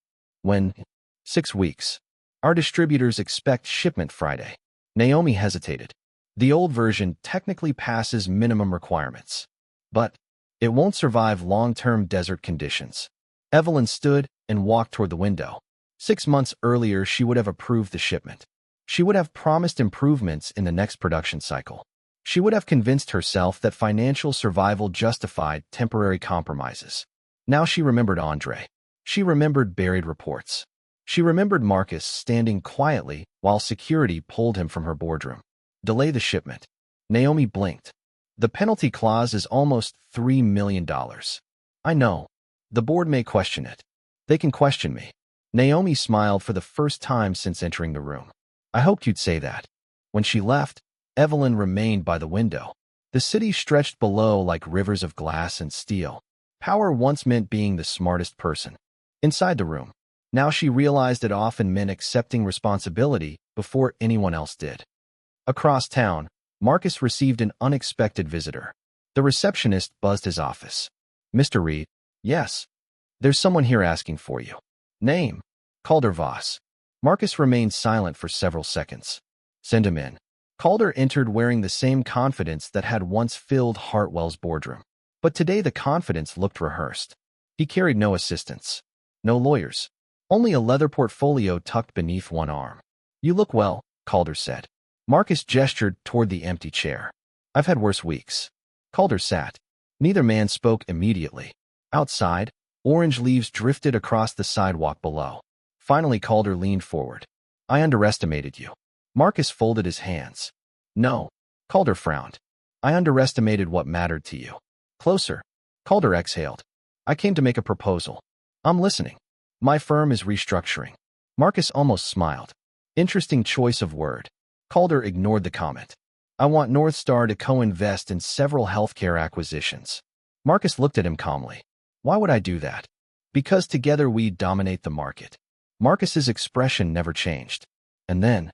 When? 6 weeks. Our distributors expect shipment Friday. Naomi hesitated. The old version technically passes minimum requirements, but it won't survive long-term desert conditions. Evelyn stood and walked toward the window. 6 months earlier, she would have approved the shipment. She would have promised improvements in the next production cycle. She would have convinced herself that financial survival justified temporary compromises. Now she remembered Andre. She remembered buried reports. She remembered Marcus standing quietly while security pulled him from her boardroom. Delay the shipment. Naomi blinked. The penalty clause is almost $3 million. I know. The board may question it. They can question me. Naomi smiled for the first time since entering the room. I hoped you'd say that. When she left, Evelyn remained by the window. The city stretched below like rivers of glass and steel. Power once meant being the smartest person. Inside the room, now she realized it often meant accepting responsibility before anyone else did. Across town, Marcus received an unexpected visitor. The receptionist buzzed his office. Mr. Reed? Yes. There's someone here asking for you. Name? Calder Voss. Marcus remained silent for several seconds. Send him in. Calder entered wearing the same confidence that had once filled Hartwell's boardroom. But today the confidence looked rehearsed. He carried no assistants. No lawyers. Only a leather portfolio tucked beneath one arm. You look well, Calder said. Marcus gestured toward the empty chair. I've had worse weeks. Calder sat. Neither man spoke immediately. Outside, orange leaves drifted across the sidewalk below. Finally, Calder leaned forward. I underestimated you. Marcus folded his hands. No. Calder frowned. I underestimated what mattered to you. Closer. Calder exhaled. I came to make a proposal. I'm listening. My firm is restructuring. Marcus almost smiled. Interesting choice of word. Calder ignored the comment. I want North Star to co-invest in several healthcare acquisitions. Marcus looked at him calmly. Why would I do that? Because together we dominate the market. Marcus's expression never changed. And then,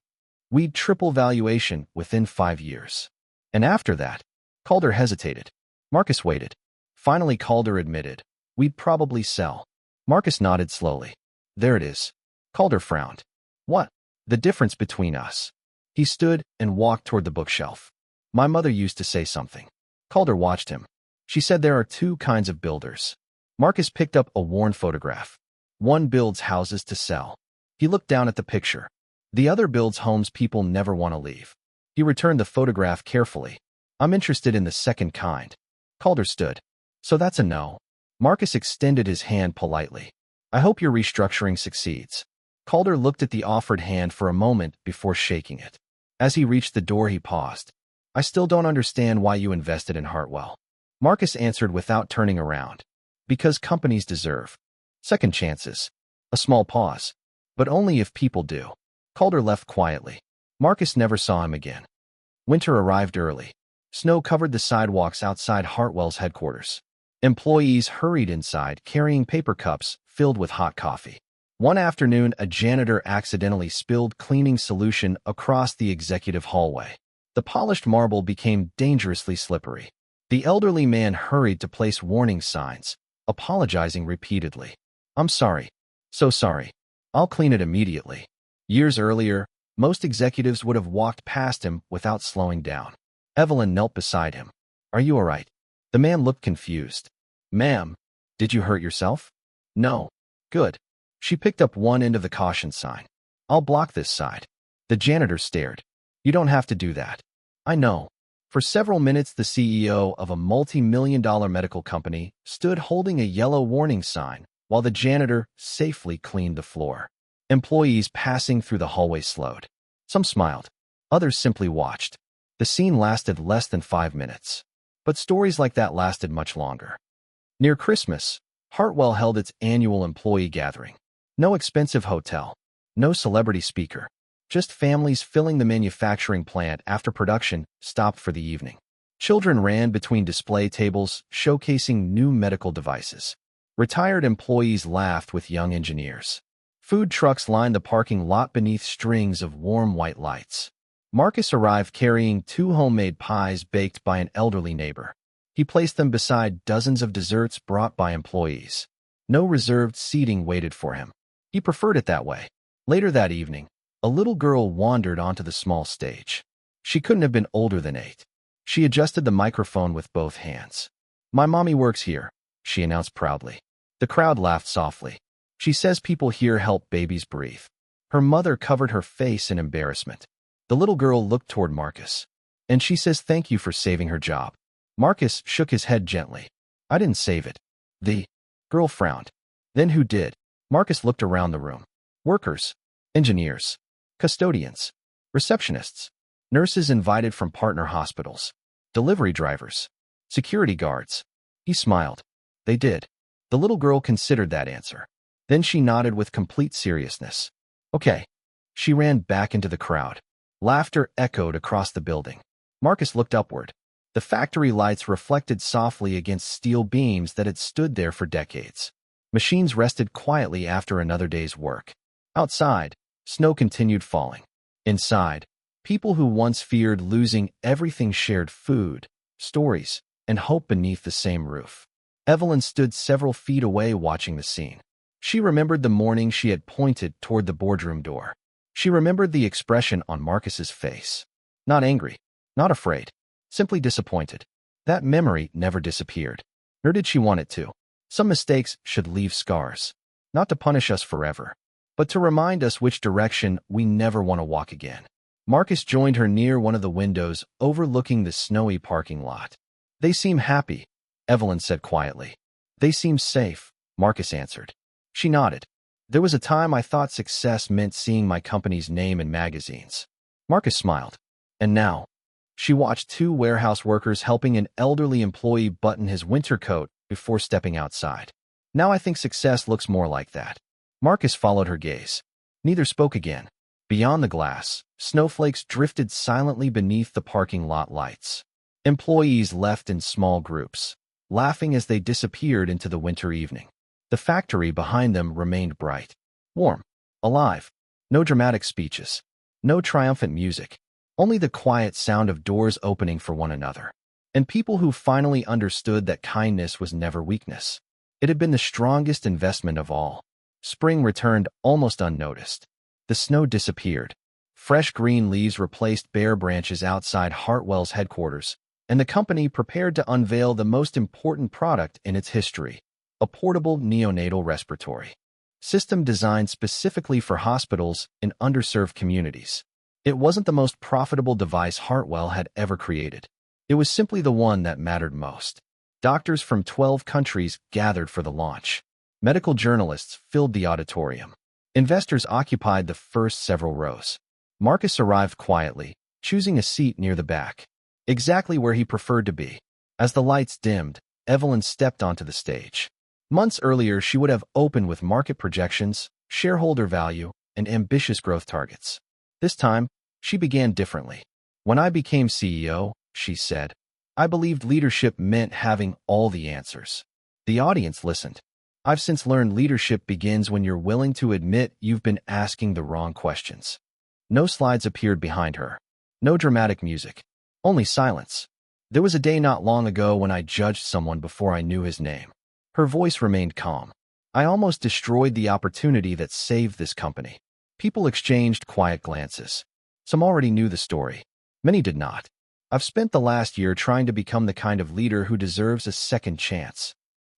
we'd triple valuation within 5 years. And after that, Calder hesitated. Marcus waited. Finally, Calder admitted, we'd probably sell. Marcus nodded slowly. There it is. Calder frowned. What? The difference between us. He stood and walked toward the bookshelf. My mother used to say something. Calder watched him. She said there are 2 kinds of builders. Marcus picked up a worn photograph. One builds houses to sell. He looked down at the picture. The other builds homes people never want to leave. He returned the photograph carefully. I'm interested in the second kind. Calder stood. So that's a no. Marcus extended his hand politely. I hope your restructuring succeeds. Calder looked at the offered hand for a moment before shaking it. As he reached the door, he paused. I still don't understand why you invested in Hartwell. Marcus answered without turning around. Because companies deserve second chances. A small pause. But only if people do. Calder left quietly. Marcus never saw him again. Winter arrived early. Snow covered the sidewalks outside Hartwell's headquarters. Employees hurried inside, carrying paper cups filled with hot coffee. One afternoon, a janitor accidentally spilled cleaning solution across the executive hallway. The polished marble became dangerously slippery. The elderly man hurried to place warning signs, apologizing repeatedly. I'm sorry. So sorry. I'll clean it immediately. Years earlier, most executives would have walked past him without slowing down. Evelyn knelt beside him. Are you all right? The man looked confused. Ma'am, Did you hurt yourself? No. Good. She picked up one end of the caution sign. I'll block this side. The janitor stared. You don't have to do that. I know. For several minutes, the CEO of a multi-million-dollar medical company stood holding a yellow warning sign while the janitor safely cleaned the floor. Employees passing through the hallway slowed. Some smiled. Others simply watched. The scene lasted less than 5 minutes. But stories like that lasted much longer. Near Christmas, Hartwell held its annual employee gathering. No expensive hotel. No celebrity speaker. Just families filling the manufacturing plant after production stopped for the evening. Children ran between display tables, showcasing new medical devices. Retired employees laughed with young engineers. Food trucks lined the parking lot beneath strings of warm white lights. Marcus arrived carrying 2 homemade pies baked by an elderly neighbor. He placed them beside dozens of desserts brought by employees. No reserved seating waited for him. He preferred it that way. Later that evening, a little girl wandered onto the small stage. She couldn't have been older than 8. She adjusted the microphone with both hands. My mommy works here, she announced proudly. The crowd laughed softly. She says people here help babies breathe. Her mother covered her face in embarrassment. The little girl looked toward Marcus. And she says thank you for saving her job. Marcus shook his head gently. I didn't save it. The girl frowned. Then who did? Marcus looked around the room. Workers, engineers, custodians, receptionists, nurses invited from partner hospitals, delivery drivers, security guards. He smiled. They did. The little girl considered that answer. Then she nodded with complete seriousness. Okay. She ran back into the crowd. Laughter echoed across the building. Marcus looked upward. The factory lights reflected softly against steel beams that had stood there for decades. Machines rested quietly after another day's work. Outside, snow continued falling. Inside, people who once feared losing everything shared food, stories, and hope beneath the same roof. Evelyn stood several feet away watching the scene. She remembered the morning she had pointed toward the boardroom door. She remembered the expression on Marcus's face. Not angry, not afraid, simply disappointed. That memory never disappeared. Nor did she want it to. Some mistakes should leave scars, not to punish us forever, but to remind us which direction we never want to walk again. Marcus joined her near one of the windows overlooking the snowy parking lot. They seem happy, Evelyn said quietly. They seem safe, Marcus answered. She nodded. There was a time I thought success meant seeing my company's name in magazines. Marcus smiled. And now? She watched 2 warehouse workers helping an elderly employee button his winter coat before stepping outside. Now I think success looks more like that. Marcus followed her gaze. Neither spoke again. Beyond the glass, snowflakes drifted silently beneath the parking lot lights. Employees left in small groups, laughing as they disappeared into the winter evening. The factory behind them remained bright, warm, alive. No dramatic speeches, no triumphant music, only the quiet sound of doors opening for one another. And people who finally understood that kindness was never weakness. It had been the strongest investment of all. Spring returned almost unnoticed. The snow disappeared. Fresh green leaves replaced bare branches outside Hartwell's headquarters, and the company prepared to unveil the most important product in its history, a portable neonatal respiratory system designed specifically for hospitals in underserved communities. It wasn't the most profitable device Hartwell had ever created. It was simply the one that mattered most. Doctors from 12 countries gathered for the launch. Medical journalists filled the auditorium. Investors occupied the first several rows. Marcus arrived quietly, choosing a seat near the back, exactly where he preferred to be. As the lights dimmed, Evelyn stepped onto the stage. Months earlier, she would have opened with market projections, shareholder value, and ambitious growth targets. This time, she began differently. When I became CEO, she said, I believed leadership meant having all the answers. The audience listened. I've since learned leadership begins when you're willing to admit you've been asking the wrong questions. No slides appeared behind her. No dramatic music. Only silence. There was a day not long ago when I judged someone before I knew his name. Her voice remained calm. I almost destroyed the opportunity that saved this company. People exchanged quiet glances. Some already knew the story. Many did not. I've spent the last year trying to become the kind of leader who deserves a second chance.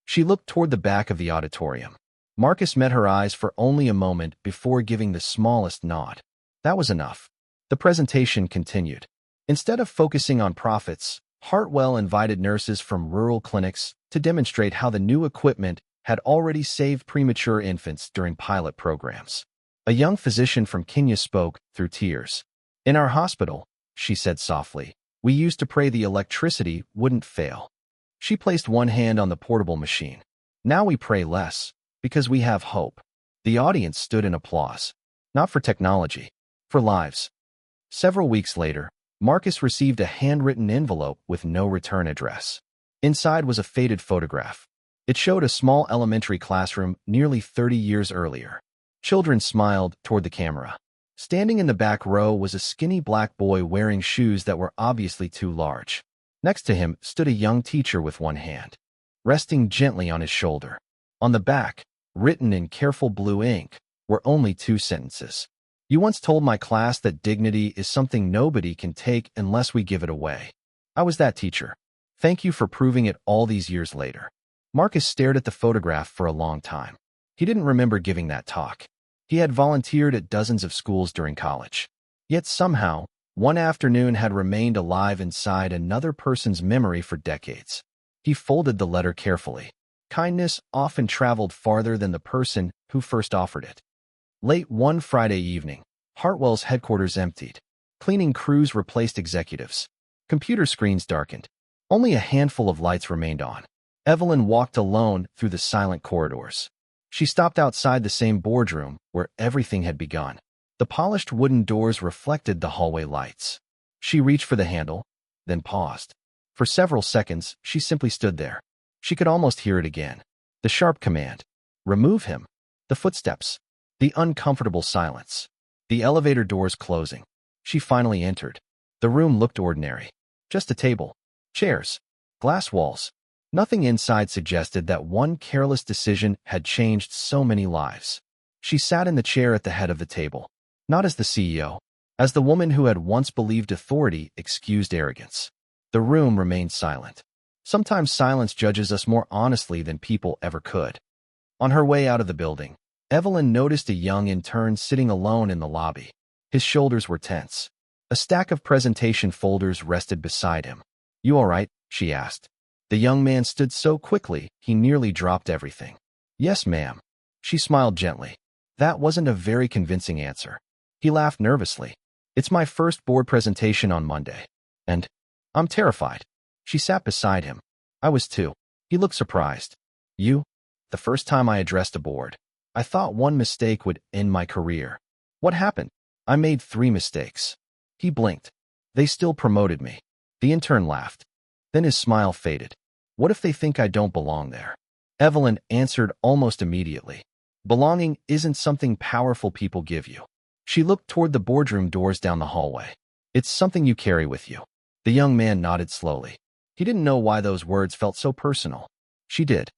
She looked toward the back of the auditorium. Marcus met her eyes for only a moment before giving the smallest nod. That was enough. The presentation continued. Instead of focusing on profits, Hartwell invited nurses from rural clinics to demonstrate how the new equipment had already saved premature infants during pilot programs. A young physician from Kenya spoke through tears. In our hospital, she said softly, we used to pray the electricity wouldn't fail. She placed one hand on the portable machine. Now we pray less, because we have hope. The audience stood in applause. Not for technology, for lives. Several weeks later, Marcus received a handwritten envelope with no return address. Inside was a faded photograph. It showed a small elementary classroom nearly 30 years earlier. Children smiled toward the camera. Standing in the back row was a skinny black boy wearing shoes that were obviously too large. Next to him stood a young teacher with one hand, resting gently on his shoulder. On the back, written in careful blue ink, were only 2 sentences. You once told my class that dignity is something nobody can take unless we give it away. I was that teacher. Thank you for proving it all these years later. Marcus stared at the photograph for a long time. He didn't remember giving that talk. He had volunteered at dozens of schools during college. Yet somehow, one afternoon had remained alive inside another person's memory for decades. He folded the letter carefully. Kindness often traveled farther than the person who first offered it. Late one Friday evening, Hartwell's headquarters emptied. Cleaning crews replaced executives. Computer screens darkened. Only a handful of lights remained on. Evelyn walked alone through the silent corridors. She stopped outside the same boardroom where everything had begun. The polished wooden doors reflected the hallway lights. She reached for the handle, then paused. For several seconds, she simply stood there. She could almost hear it again. The sharp command. Remove him. The footsteps. The uncomfortable silence. The elevator doors closing. She finally entered. The room looked ordinary. Just a table. Chairs. Glass walls. Nothing inside suggested that one careless decision had changed so many lives. She sat in the chair at the head of the table. Not as the CEO. As the woman who had once believed authority excused arrogance. The room remained silent. Sometimes silence judges us more honestly than people ever could. On her way out of the building, Evelyn noticed a young intern sitting alone in the lobby. His shoulders were tense. A stack of presentation folders rested beside him. You all right? She asked. The young man stood so quickly, he nearly dropped everything. Yes, ma'am. She smiled gently. That wasn't a very convincing answer. He laughed nervously. It's my first board presentation on Monday. And I'm terrified. She sat beside him. I was too. He looked surprised. You? The first time I addressed a board. I thought one mistake would end my career. What happened? I made 3 mistakes. He blinked. They still promoted me. The intern laughed. Then his smile faded. What if they think I don't belong there? Evelyn answered almost immediately. Belonging isn't something powerful people give you. She looked toward the boardroom doors down the hallway. It's something you carry with you. The young man nodded slowly. He didn't know why those words felt so personal. She did.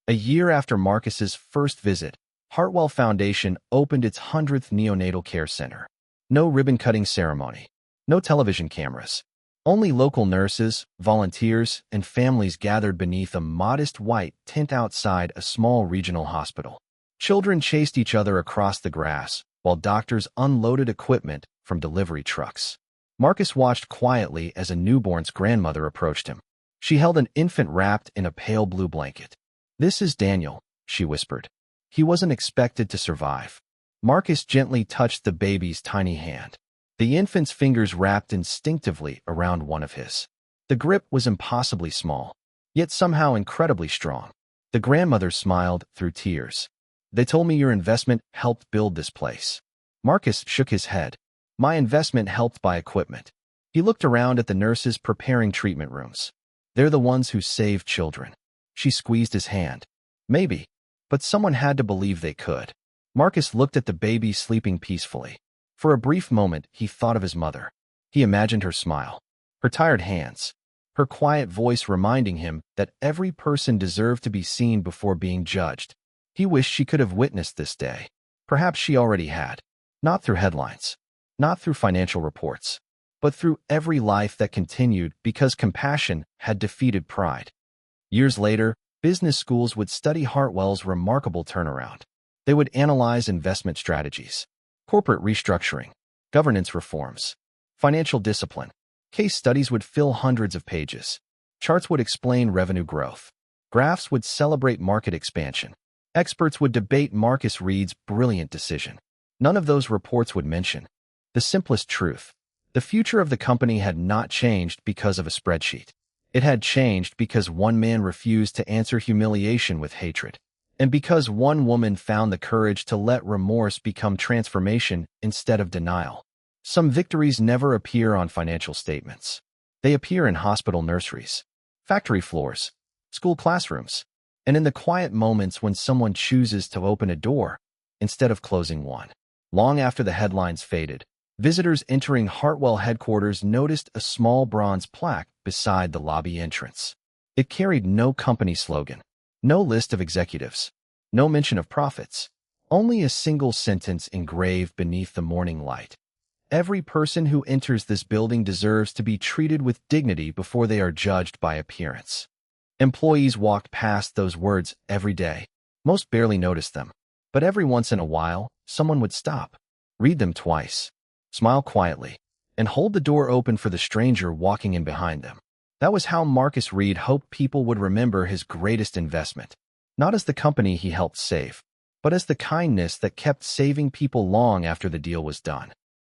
A year after Marcus's first visit, Hartwell Foundation opened its 100th neonatal care center. No ribbon-cutting ceremony. No television cameras. Only local nurses, volunteers, and families gathered beneath a modest white tent outside a small regional hospital. Children chased each other across the grass, while doctors unloaded equipment from delivery trucks. Marcus watched quietly as a newborn's grandmother approached him. She held an infant wrapped in a pale blue blanket. This is Daniel, she whispered. He wasn't expected to survive. Marcus gently touched the baby's tiny hand. The infant's fingers wrapped instinctively around one of his. The grip was impossibly small, yet somehow incredibly strong. The grandmother smiled through tears. They told me your investment helped build this place. Marcus shook his head. My investment helped buy equipment. He looked around at the nurses preparing treatment rooms. They're the ones who save children. She squeezed his hand. Maybe, but someone had to believe they could. Marcus looked at the baby sleeping peacefully. For a brief moment, he thought of his mother. He imagined her smile, her tired hands, her quiet voice reminding him that every person deserved to be seen before being judged. He wished she could have witnessed this day. Perhaps she already had. Not through headlines, not through financial reports, but through every life that continued because compassion had defeated pride. Years later, Business schools would study Hartwell's remarkable turnaround. They would analyze investment strategies, corporate restructuring, governance reforms, financial discipline. Case studies would fill hundreds of pages. Charts would explain revenue growth. Graphs would celebrate market expansion. Experts would debate Marcus Reed's brilliant decision. None of those reports would mention the simplest truth. The future of the company had not changed because of a spreadsheet. It had changed because one man refused to answer humiliation with hatred, and because one woman found the courage to let remorse become transformation instead of denial. Some victories never appear on financial statements. They appear in hospital nurseries, factory floors, school classrooms, and in the quiet moments when someone chooses to open a door instead of closing one. Long after the headlines faded, visitors entering Hartwell headquarters noticed a small bronze plaque beside the lobby entrance. It carried no company slogan, no list of executives, no mention of profits, only a single sentence engraved beneath the morning light. Every person who enters this building deserves to be treated with dignity before they are judged by appearance. Employees walked past those words every day. Most barely noticed them, but every once in a while, someone would stop, read them twice, smile quietly, and hold the door open for the stranger walking in behind them. That was how Marcus Reed hoped people would remember his greatest investment, not as the company he helped save, but as the kindness that kept saving people long after the deal was done.